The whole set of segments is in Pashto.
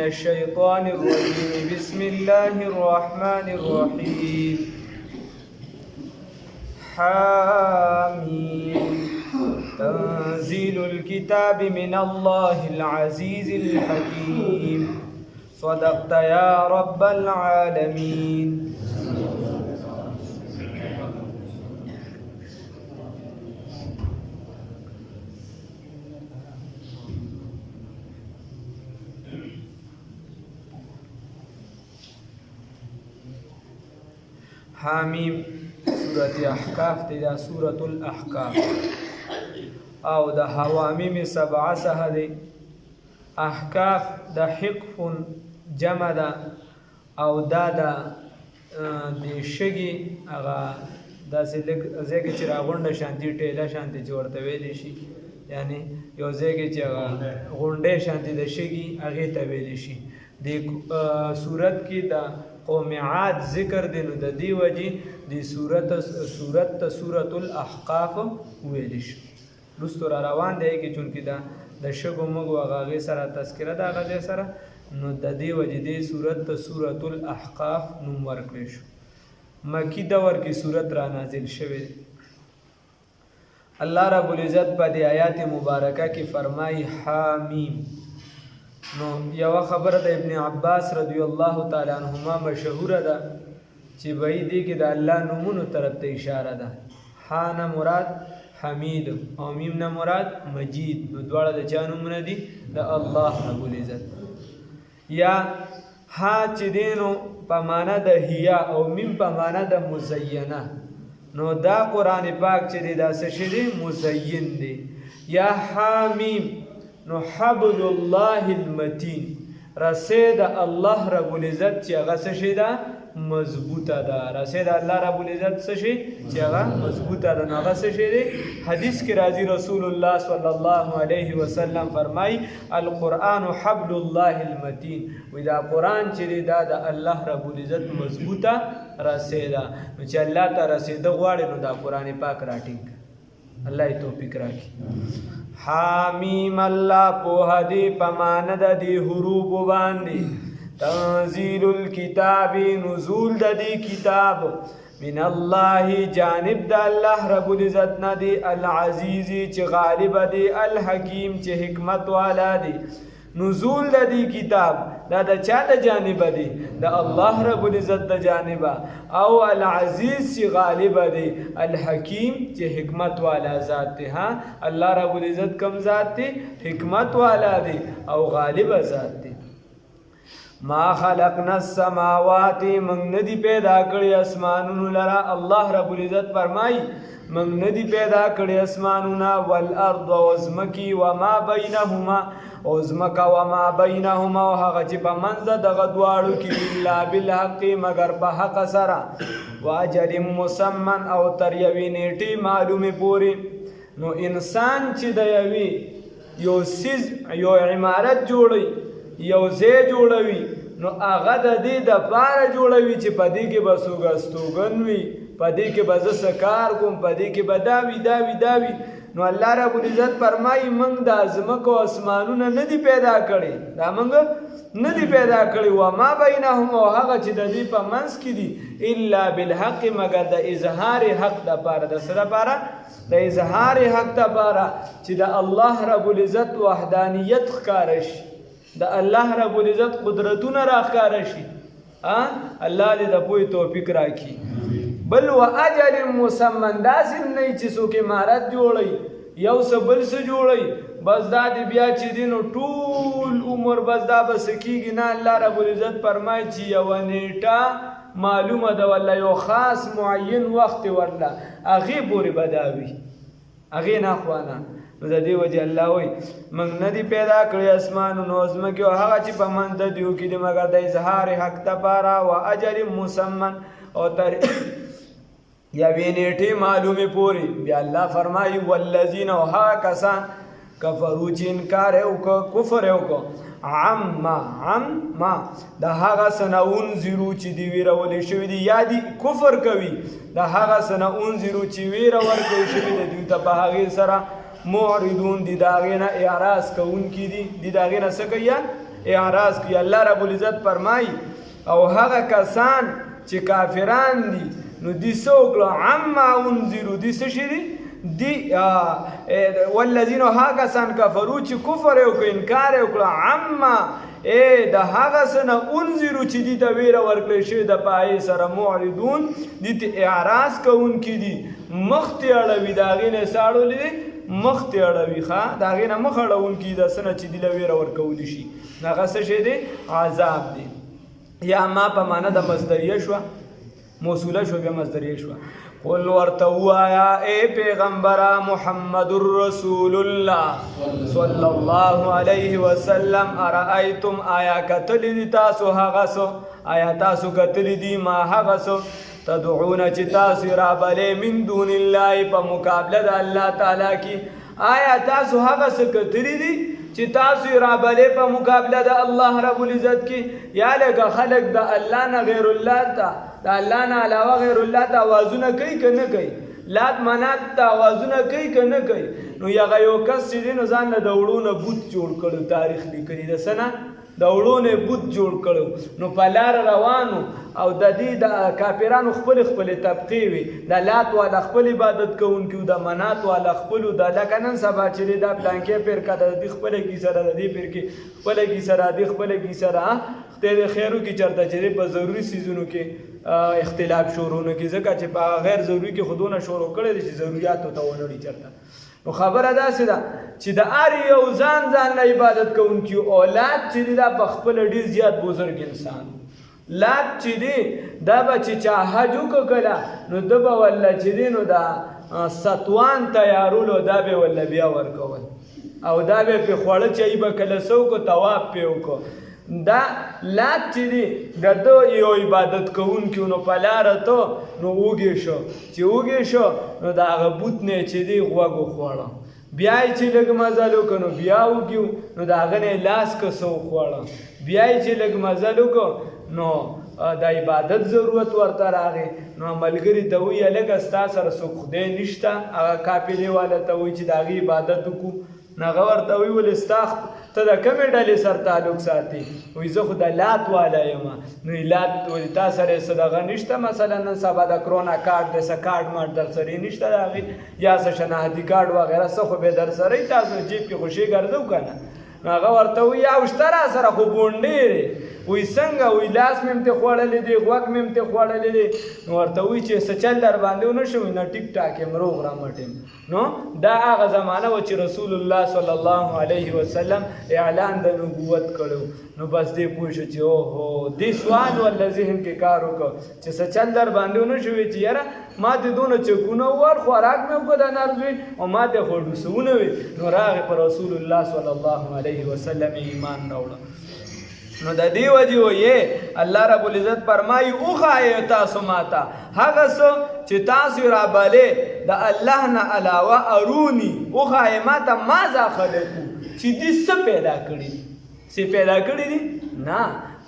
الشيطان الرجيم بسم الله الرحمن الرحيم حاميم تنزيل الكتاب من الله العزيز الحكيم صدقت يا رب العالمين. حامیم سورة احقاف دی دا سورة الاحقاف او د حوامیم سبعه څخه دی. احقاف د حقف جمع ده او دا د شګي هغه داسې لږ ځای کې چې راغونډه شانتي ټیله شانتي چې ورته ویلی شي، یعنی یو ځای کې چې هغه غونډې شانتي د شګي هغې ته ویلی شي. د صورت کې د قوم عاد ذکر دی، نو د دې وجې د صورت ته سورة الاحقاف ویلی شي. وروستو را روان دی کې چونکې د شګو مږو هغه هغې سره تذکره ده هغه ځای سره، نو د دې وجې دې صورت ته سورة الاحقاف نوم ورکړی شو. مکی دور کې صورت را نازل شوی دی. الله رب العزت په دې آیات مبارکه کې فرمایي حامیم. نو یوه خبره د ابن عباس رضی الله تعالی عنهما مشهوره ده چې بهی دې کې د الله نومونو طرف ته اشاره ده. ها نه مراد حمید او میم نه مراد مجید، نو دواړه د چا نومونه دي؟ د الله رب العزت. یا ها چې دی نو په معنا د هیا او میم په معنا د مزینه، نو دا قرآن پاک چې دی دا څه شی دی؟ مزین دی. یا حامیم نو حبل الله المتین، رسې د الله رب العزت چې هغه څه شی ده؟ مضبوطه ده. رسې د الله رب العزت څه شی چې هغه مضبوطه ده، نو هغه څه شی دی؟ حدیث کې راځي رسول الله صلی الله علیه وسلم فرمایي القرآن حبل الله المتین، وی دا قرآن چې دی دا د الله رب العزت مضبوطه رسې ده. نو چې الله ته رسېده غواړي نو دا قرآن پاک راټینګ، الله یې توفیق راکړي. حامیم الله پوهه دی په معنی د دې حروفو باندې. تنزیل الکتاب نزول د دې کتاب من الله جانب د الله رب العزت نه دی، العزیز چې غالب دی، الحکیم چې حکمت والا دی. نزول د دې کتاب دا د چا د جانب دی؟ د الله رب العزت د جانب، او العزیز چې غالب دی، الحکیم چې حکمت والا ذات دی. ها الله رب العزت کم ذات دی؟ حکمت والا دی او غالب ذات دی. ما خلقنا السماوات، من ندی پیدا کړی اسمانونو لرا. الله رب العزت فرمای من ندی پیدا کړی اسمانونه، والارض وزمکی وما بینهما، وزمک وما بینهما، او هغه چې په منځ دغه دواړو کې، الا بالحق مگر په حق سره، واجل مسمن او تر یوې نیټې معلومې پورې. نو انسان چې د یو څیز یو عمارت جوړوي، یو ځای جوړوي، نو هغه د دې دپاره جوړوي چې په دې کې به څوک استوګن وي، په دې کې به زه څه کار کوم، په دې کې به دا وي دا وي دا وي. نو الله رب العزت فرمایي موږ دا ځمکه او اسمانونه نه دي پیدا کړي، دا موږ نه دي پیدا کړي. وما بینهما، او هغه چې د دې په منځ کې دي، الا بالحق مگر د اظهار حق دپاره. د څه دپاره؟ د اظهار حق دپاره چې د الله رب العزت وحدانیت ښکاره شي، د الله رب العزت قدرتونه را ښکاره شي. الله دې د پوهې توفیق راکړي. بل و اجل مسمن، داسې نه چې څوک عمارت جوړوي، یو څه بل څه جوړوي، بس دا دې بیا چې دی نو ټول عمر بس دا به څه کېږي نه. الله رب العزت فرمایي چې یوه نیټه معلومه ده ورله، یو خاص معین وخت ورله، هغې پورې به دا وي، هغې نه خوا نه. نو د دې وجې الله وایي موږ نه دي پیدا کړی اسمانونه او ځمکې او هغه چې په منځ د دیو کې دي مګر د اظهار حق دپاره، و اجل مسمن، او تر یوې نیټې معلومې پورې. بیا الله فرمایي والذین، او هغه کسان کفرو چې انکار یې وکړه، کفر یې وکړه، عما د هغه څه نه انذرو چې دي ویرولې شوي دي، یا دي کفر کوي د هغه څه نه انذرو چې ویره ورکړل شوې ده دوی ته، په هغې سره معرضون دي، د هغې نه اعراض کوونکي دي، د هغې نه څه کوي؟ اعراض کوي. الله رب العزت فرمایي او هغه کسان چې کافران دي نو دي څه وکړه عما انذرو دي څه شي دي دی والذین هغه کسان کفرو چې کفر وکړ انکار وکړه عما د هغه څه نه انذرو چې دي ته ویره ورکړی شوې د په هغې سره معرضون دي ته اعراض کوونکي دي مخ ته اړوي د هغې نه څه اړولی دی مخ ته اړوي ښه د هغې نه مخ اړوونکي د څه نه چې دي له ویره ورکولی شي هغه څه شی دی عذاب دی. یا ما په معنا د مصدریه شوه موصوله شوه بیا مصدریه شوه. قل ورته ووایه ای پیغمبره محمد رسول الله صلی الله علیه وسلم ارأیتم آیا کتلی دی تاسو هغه څه آیا تاسو کتلی دی ما هغه څه تدعون چې تاسو رابلې من دون الله په مقابله د الله تعالی کې آیا تاسو هغه څه کتلی دی چې تاسو رابلې په مقابله د الله رب العزت کې یا لکه خلک د الله نه غیر الله ته د الله نه علاوه غیر الله ته آوازونه کوي که نه کوي لات منات ته آوازونه کوي که نه کوي نو هغه یو کس چې دی نو ځان له د وړو نه بوت جوړ کړو تاریخ لیکلي د څه نه د وړو نه بوت جوړ کړو نو په لاره روانو او د دې د کافرانو خپلې طبقې وي د لات والا خپل عبادت کوونکي د منات والا خپلو د لکه نن سبا چې دی دا پلانکې پیر که د دې خپله کیسه ده د دې پیر کې خپله کیسه ده د خپله کیسه ده خدای د خیرو کې چېرته چې دی په ضروري څیزونو کې اختلاف شورونه کې ځکه چې په غیر ضروري کې خودونه شروع کړی دی چې ضروریاتو ته ونړي چېرته نو خبره داسې ده چې د هر یو ځان نه عبادت کوونکي اولاد چې دی دا په خپله ډېر زیات بزرګ انسان لات چې دی دا به چې چا حج وکړه کله نو ده به وله چې دی نو دا ستوان تیارولو دا به وله بیا ورکول او دا به پې خوړه چې ای به کله څه وکړو طواف پې وکړو دا لات چې دی د ده یو عبادت کوونکي نو په لاره ته نو وږی شو چې وږی شو نو د هغه بوت نه چې دی غوږ وخوړه بیا یې چې لږ مزل وکړو نو بیا وږي نو د هغه نه یې لاس که څه وخوړه بیا یې چې لږ مزل وکړو نو د عبادت ضرورت ورته راغی نو ملګري ته وایي هلکه ستا سره څوک خدای نشته هغه قافلې والا ته وایي چې د هغې عبادت وکړو نو هغه ورته وایي ولې ستا ته د کومې ډلې سره تعلق ساتي وایي زه خو د لات والا یم نو لات وایي تا سره څه دغه نشته مثلا نن سبا د کرونا کارډ دی څه کارډ مارډ در سره نشته د هغې یا څه شناختی کارډ وغیره څه خو به در سره یي تاسو جیب کې خوشي ګرځو که نه نو هغه ورته وایي او شته را سره خو بونډې دی وایي څنګه وایي لاس مې هم ترې خوړلی دی غوږ مې هم ترې خوړلی دی نو ورته وایي چې څه چل در باندې ونه شو نه ټیک ټاک یم روغ رمټ یم نو دا هغه زمانه وه چې رسول الله صلی الله علیه وسلم اعلان د نبوت کړی نو بس دې پوه شو چې اوهو دې سوال ولا ذهن کې کار وکړو چې څه چل در باندې ونه شوې چې یاره ما دې دونه چکونه ووار خوراک مې وکړه د نارزوی او ما دې خو ډوسونه وي نو راغې په رسول الله صلی الله علیه وسلم ایمان راوړه نو د دې وجې ویې الله رب العزت فرمایي وښایه تاسو ماته هغه څه چې تاسو رابلې د الله نه علاوه اروني وښایه ماته ماذا خلقو چې دې څه پیدا کړي څه پیدا کړي دي نه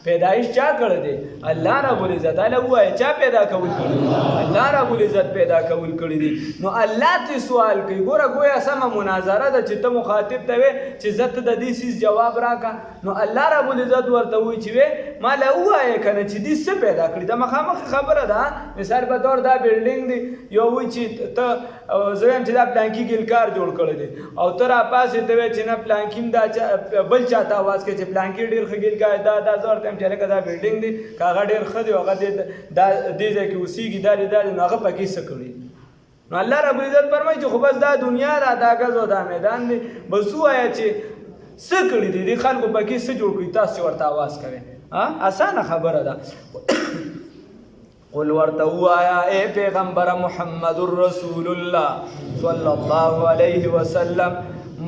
پیدایش چا کړی دی الله رب العزت الله وایي چا پیدا کول کړي الله رب العزت پیدا کول کړي دي نو الله ته سوال کوي ګوره گویا سمه مناظره ده چې ته مخاطب ته وې چې زه ته د دې څیز جواب راکړه نو الله رب العزت ورته وایي چې وې ما له ووایه که نه چې دې څه پیدا کړي دا مخامخ خبره ده مثال په طور دا بلډینګ دی یو وایي چې ته زه یم چې دا پلانکي ګلکار جوړ کړی دی او ته راپاسې ته وایې چې نه پلانکي هم دا بل چاته آواز کوي چې پلانکي ډېر ښه ګلکار دا زه ورته چې لکه دا بلډینګ دی که هغه ډېر ښه دی او هغه دې ځای کې اوسېږي دا دی نو هغه پکې څه کړي نو الله رب العزت فرمایي چې خو بس دا دنیا ده دا ګز او دا میدان دی بس ووایه چې څه کړي دي دې خلکو پکې څه جوړ کړي تاسو چې ورته آواز کوئ اسانه خبره ده قل ورته ووایه ای پیغمبره محمد رسول الله صلی الله علیه وسلم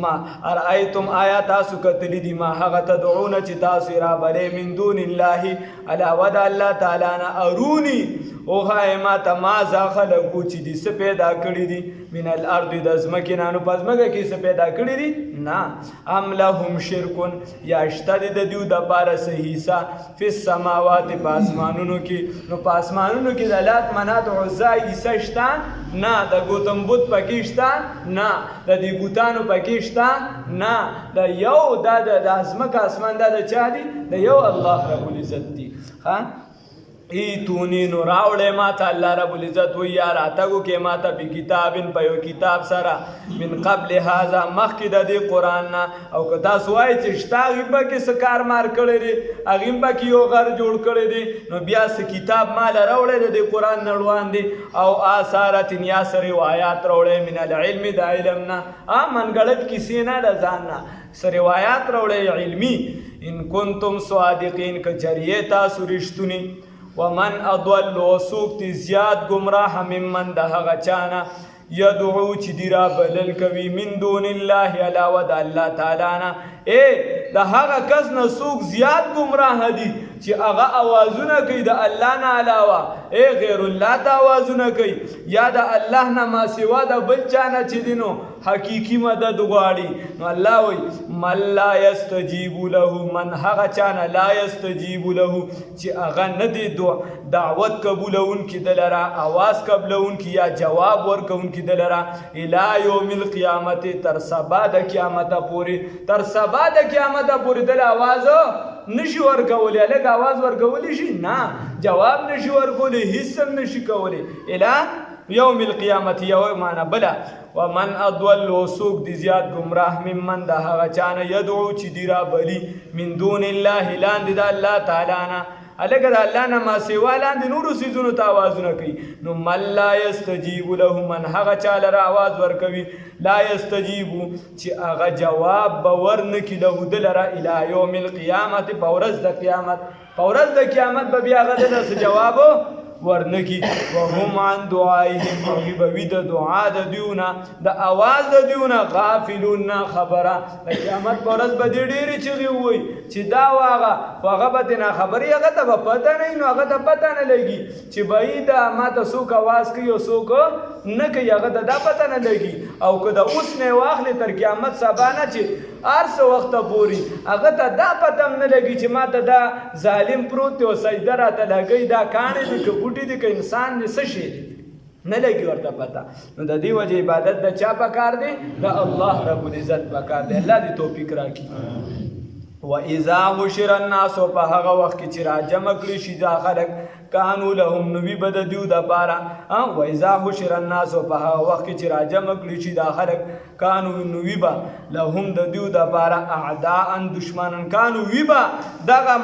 ما ارأیتم آیا تاسو کتلی دی ما هغه تدعون چې تاسو رابلې من دون الله علاوه د الله تعالی نه اروني وښایه ماته ماذا خلقو چې دې څه پیدا کړي دي من الارض د ځمکې نه نو په ځمکه کې څه پیدا کړي دي نه ام لهم شرکون یا شته دی د دوی دپاره څه حصه فی السماوات په اسمانونو کې نو په اسمانونو کې د لات منات عزا حصه شته نه د ګوتم بت پکې شته نه د دې بوتانو پکې شته نه د یو دا د ځمکه اسمان دا د چا دي د یو الله رب العزت دي ها ایتونی نو راوړې ما ته الله رب العزت وی یا راتګو کې ما ته په کتابن په یو کتاب سره من قبل هذا مخکې د دې قرآن نه او که تاسو وایئ چې شته هغې پکې څه کار مار کړی دی هغې هم پکې یو غر جوړ کړی دی نو بیا څه کتاب ماله راوړی د دې قرآن نه وړاندې او آثارتن یا څه روایات راوړی من العلم د علم نه منګړت کیسې نه د ځان نه څه روایات راوړی علمي ان کنتم صادقین که چرې تاسو رښتوني ومن اضل وسوق تی زیاد گمراه ممن د هغه چانه یدعو چې دی را بلل کوي من دون الله علاوه د الله تعالی نه د هغه کس نه څوک زیات گمراه دي چې هغه اوازونه کوي د الله نه علاوه غیر الله ته اوازونه کوي یا د الله نه ما سوا د بل چا نه چې دی نو حقیقي مدد غواړي نو الله وایي من لا یستجیب له من هغه چا نه لا یستجیب له چې هغه نه دی دعوت قبولونکي د لره اواز قبولونکي یا جواب ورکوونکي د لره الی یوم القیامت تر سبا د قیامت پورې تر سبا د قیامت پورې د اواز نشي ورکولی لږ اواز ورکولی شي نه جواب نشي ورکولی هیڅ هم نشي کولی الی یوم القیامت یو معنا بله ومن اضل وسوق دی زیاد گمراه ممن د هغه چانه یدعو چې دی را بلی من دون الله لاندې د الله تعالی نه هلکه د الله نه ما سوا لاندې نورو څیزونو ته اوازونه کوي نو من لا یستجیب له من هغه چا لره اواز ورکوي لا یستجیبو چې هغه جواب به ورنکي له ده لره الی یوم القیامت په ورځ د قیامت په ورځ د قیامت به بیا هغه دله څه جواب ورنکي وهم عن دعائهم هغې به وي د دعا د دیونه د اواز د دیونه غافلون نه خبره د قیامت په ورځ به دې ډېرې چغې ووایي چې دا و هغه خو هغه به ترې ناخبري هغه ته به پته نه وي نو هغه ته پته نه لګي چې به دا ما ته څوک اواز کوي او څوک نه کوي هغه ته دا پته نه لګي او که د اوس نه یې واخلې تر قیامت سبا نه چې هر څه وخته پورې هغه ته دا پته هم نه لګي چې ما ته دا ظالم پروت دی او سجده راته لګوي دا کاڼې دي که بوټي دي که انسان دی څه شی دی نه لګي ورته پته نو د دې وجې عبادت د چا پکار دی د الله رب العزت پکار دی الله دې توفیق راکړي وَإِذَا حُشِرَ النَّاسُ په هغه وخت کې چې راجمع کړي شي دا خلک کانو لهم نو وي به د دیو دپاره وَإِذَا حُشِرَ النَّاسُ په هغه وخت کې چې راجمع کړي شي دا خلک کانو نو وي به لهم د دیو دپاره اعداء دشمنان کانو وي به دغه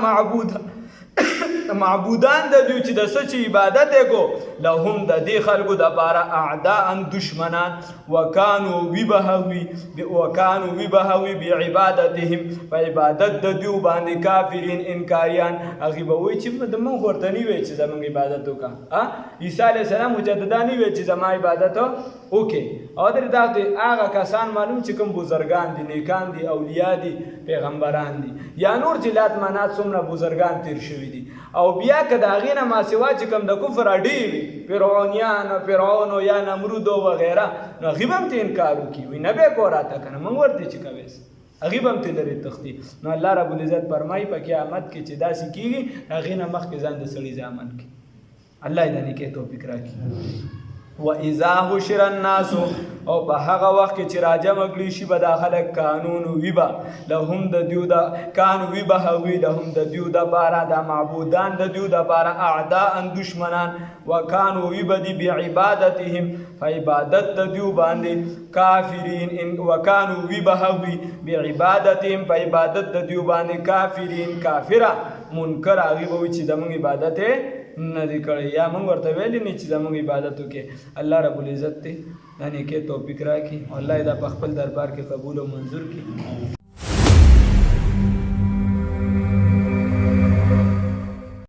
معبودان د دیو چې د څه چې عبادت یې کو لهم د دې خلکو دپاره اعداء دشمنان وکانو وي به هغوی بعبادتهم په عبادت د دیو باندې کافرین انکاریان هغې به وایي چې موږ ورته نه وایي چې زموږ عبادت وکړه عیسی علیه السلام مجددا نه وایي چې زما عبادت وکړي او درې دغه هغه کسان معلوم چې کوم بزرګان دي نیکان دي اولیاء دي پیغمبران دي یا نور چې لات منات څومره بزرګان تیر شوي دي او بیا که د هغې نه ما سوا چې کوم د کفر اډې وي فرعون یا نمرود او وغیره نو هغې به هم ته انکار وکړي وایي نه به یې کو راته که نه موږ ورته چې کوې هغې به هم ته لرې تښتي نو الله رب العزت فرمایي په قیامت کې چې داسې کېږي هغې نه مخکې ځان د سړي زامن کړي الله یې د نیکۍ توفیق راکړي وَإِذَا حُشِرَ النَّاسُ او په هغه وخت کې چې راجمع کړي شي به دا خلک کانون وي به لهم د دیو کانو وي به هغوی لهم د دیو دپاره دا معبودان د دیو دپاره اعداء دشمنان وکانو وي به دي بعبادتهم په عبادت د دیو باندې کافرین وکانو وي به هغوی بعبادتهم په عبادت د دیو باندې کافرین کافره منکر هغې به وي چې زموږ عبادت نه دی کړی یا موږ ورته ویلي نه چې زموږ عبادت وکړي الله رب العزت دی دا نیکۍ توفیق راکړي او الله یې دا په خپل دربار کې قبول او منظور کړي